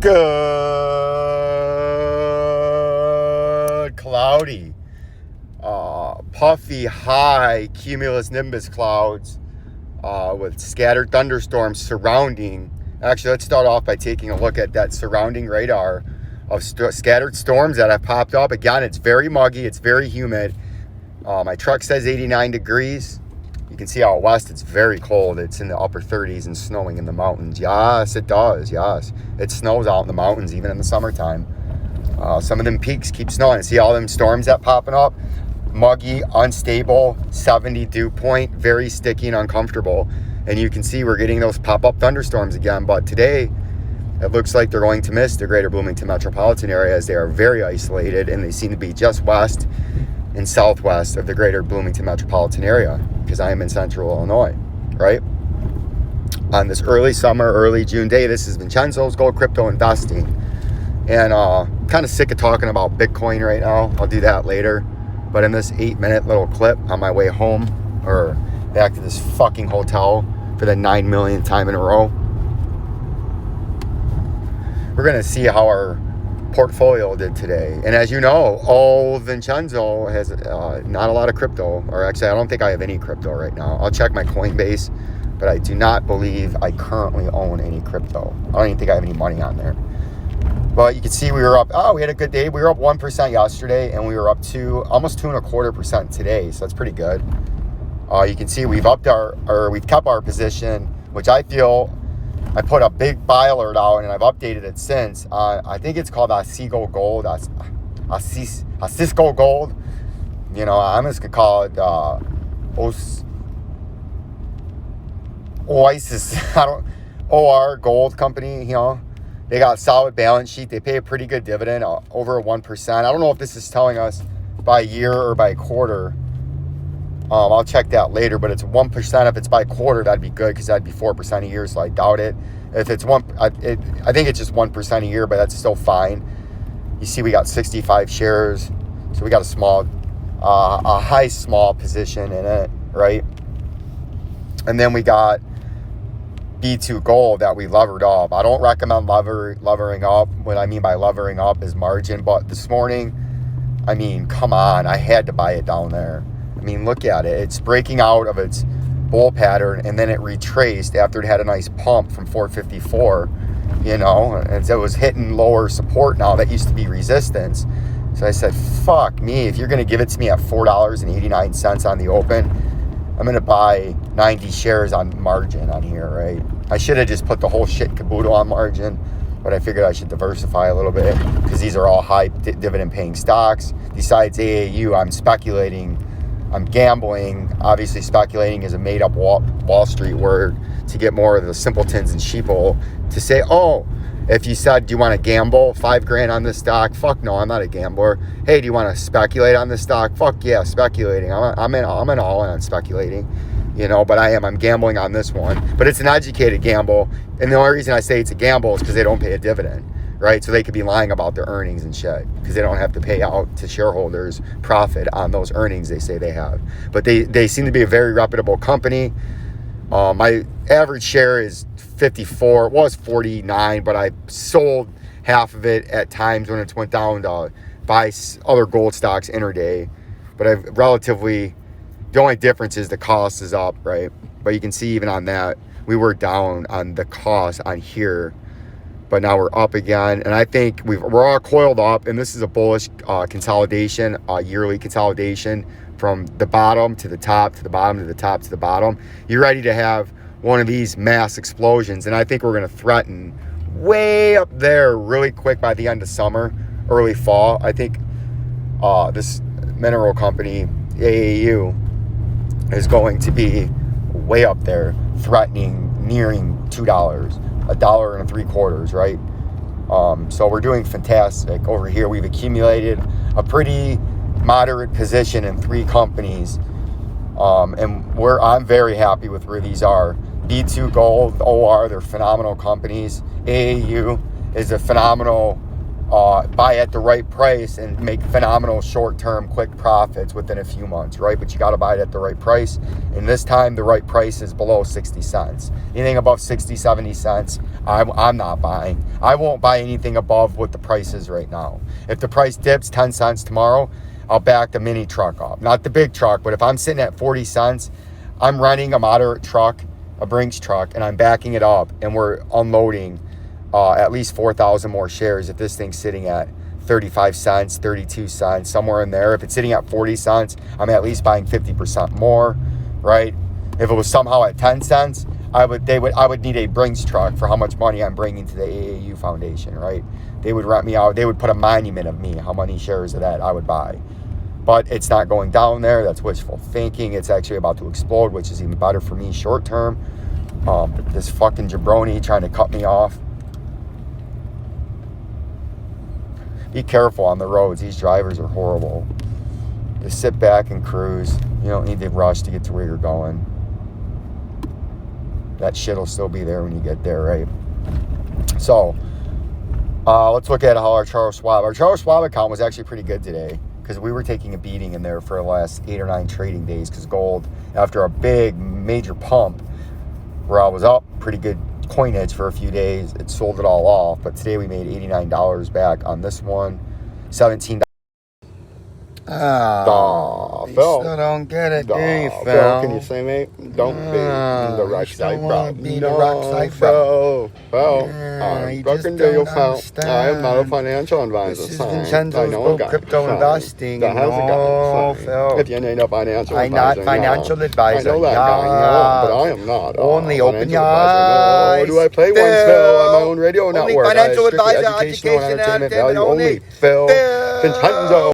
Good. Cloudy. Puffy, high cumulus nimbus clouds with scattered thunderstorms surrounding. Actually, let's start off by taking a look at that surrounding radar of scattered storms that have popped up. Again, it's very muggy. It's very humid. My truck says 89 degrees. You can see out west it's very cold. It's in the upper 30s and snowing in the mountains. Yes, it does. Yes, it snows out in the mountains even in the summertime. Some of them peaks keep snowing. See all them storms that popping up? Muggy, unstable, 70 dew point, very sticky and uncomfortable. And you can see we're getting those pop-up thunderstorms again. But today, it looks like they're going to miss the greater Bloomington metropolitan area as they are very isolated and they seem to be just west and southwest of the greater Bloomington metropolitan area because I am in central Illinois, right? On this early summer, early June day, this is Vincenzo's Gold Crypto Investing. And kind of sick of talking about Bitcoin right now. I'll do that later. But in this 8-minute little clip on my way home or back to this fucking hotel for the 9 millionth time in a row, we're going to see how our portfolio did today. And as you know, old Vincenzo has not a lot of crypto, or actually I don't think I have any crypto right now. I'll check my Coinbase, but I do not believe I currently own any crypto. I don't even think I have any money on there. But you can see we were up, we had a good day. We were up 1% yesterday and we were up to almost 2.25% today. So that's pretty good. You can see we've kept our position, which I feel I put a big buy alert out and I've updated it since. I think it's called Cisco Gold. Cisco Gold. You know, I'm just going to call it Oasis. OR Gold Company, you know. They got a solid balance sheet. They pay a pretty good dividend, over 1%. I don't know if this is telling us by year or by quarter. I'll check that later, but it's 1%. If it's by quarter, that'd be good because that'd be 4% a year, so I doubt it. If it's I think it's just 1% a year, but that's still fine. You see we got 65 shares, so we got a high small position in it, right? And then we got B2 Gold that we levered up. I don't recommend levering up. What I mean by levering up is margin. But this morning, I mean, come on. I had to buy it down there. I mean, look at it. It's breaking out of its bull pattern, and then it retraced after it had a nice pump from 454, you know. And so it was hitting lower support now. That used to be resistance. So I said, fuck me. If you're going to give it to me at $4.89 on the open, I'm going to buy 90 shares on margin on here, right? I should have just put the whole shit caboodle on margin, but I figured I should diversify a little bit because these are all high dividend paying stocks. Besides AAU, I'm speculating, I'm gambling. Obviously, speculating is a made up Wall Street word to get more of the simpletons and sheeple to say, oh, if you said, do you want to gamble $5,000 on this stock? Fuck no, I'm not a gambler. Hey, do you want to speculate on this stock? Fuck yeah, speculating. I'm in all in on speculating, you know, but I'm gambling on this one. But it's an educated gamble. And the only reason I say it's a gamble is because they don't pay a dividend, right? So they could be lying about their earnings and shit because they don't have to pay out to shareholders profit on those earnings they say they have. But they seem to be a very reputable company. My average share is 54. It was 49, but I sold half of it at times when it went down to buy other gold stocks intraday. But the only difference is the cost is up, right? But you can see even on that, we were down on the cost on here, but now we're up again. And I think we're all coiled up, and this is a bullish consolidation, yearly consolidation from the bottom to the top, to the bottom, to the top, to the bottom. You're ready to have one of these mass explosions, and I think we're going to threaten way up there really quick by the end of summer, early fall. I think this mineral company, AAU, is going to be way up there, nearing $2, $1.75, right? So we're doing fantastic over here. We've accumulated a pretty moderate position in 3 companies, and I'm very happy with where these are. B2 Gold, OR, they're phenomenal companies. AAU is a phenomenal buy at the right price and make phenomenal short-term quick profits within a few months, right? But you got to buy it at the right price. And this time, the right price is below 60 cents. Anything above 60, 70 cents, I'm not buying. I won't buy anything above what the price is right now. If the price dips 10 cents tomorrow, I'll back the mini truck up. Not the big truck, but if I'm sitting at 40 cents, I'm renting a moderate truck, a Brinks truck, and I'm backing it up, and we're unloading at least 4,000 more shares if this thing's sitting at 35 cents, 32 cents, somewhere in there. If it's sitting at 40 cents, I'm at least buying 50% more, right? If it was somehow at 10 cents, I would need a Brinks truck for how much money I'm bringing to the AAU Foundation, right? They would rent me out. They would put a monument of me, how many shares of that I would buy. But it's not going down there. That's wishful thinking. It's actually about to explode, which is even better for me short term. This fucking jabroni trying to cut me off. Be careful on the roads. These drivers are horrible. Just sit back and cruise. You don't need to rush to get to where you're going. That shit will still be there when you get there, right? So, let's look at how our Charles Schwab account was actually pretty good today, because we were taking a beating in there for the last 8 or 9 trading days, because gold, after a big major pump where I was up pretty good coinage for a few days, it sold it all off. But today we made $89 back on this one, $17. Oh, you Phil. still don't get it, do you, Phil? Phil, can you say, mate? Don't be the rock side, bro. Phil. I'm talking to you, Phil. I am not a financial advisor. This is Vincenzo'S crypto investing. No, Phil. If you need a financial advisor, I'm not financial advisor. I know that guy, but I am not. Only open your eyes. Do I play once, Phil, on my own radio network? Only financial advisor, educational and education, entertainment entertainment value only. Phil. Vincenzo.